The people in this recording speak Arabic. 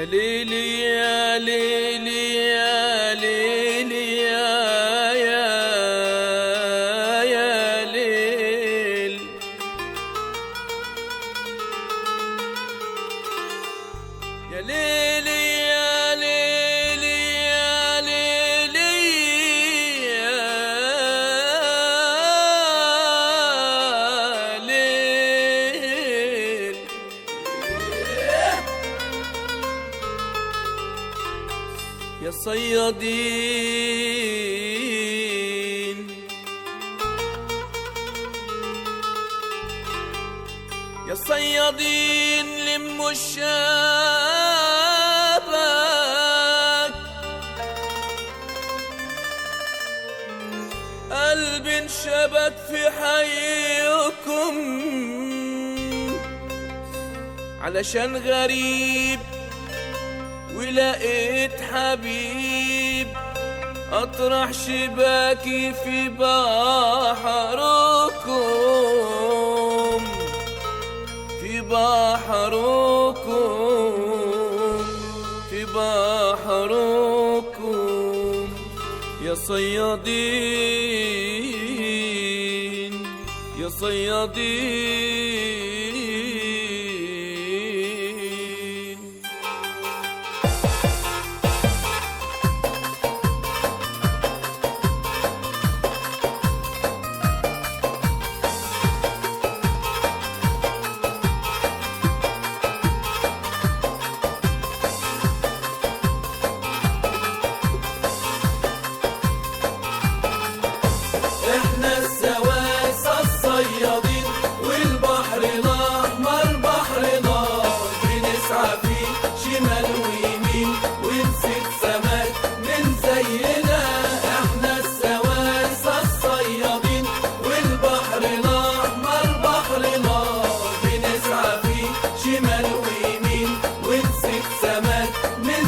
يا ليلي يا ليلي يا ليلي يا ليل. يا ليلي يا ليلي يا ليلي يا ليل. يا صيادين يا صيادين لموا الشبك، قلبي انشبك في حيكم علشان غريب ولقيت حبيب أطرح شباكي في بحركم، في بحركم، في بحركم. يا صيادين يا صيادين. احنا السواسة الصيادين والبحر الأحمر بحرنا، بنسعى فيه شمال ويمين ونسيب سمك من زينا. احنا السواسة الصيادين والبحر الأحمر بحرنا، بنسعى فيه شمال ويمين ونسيب سمك من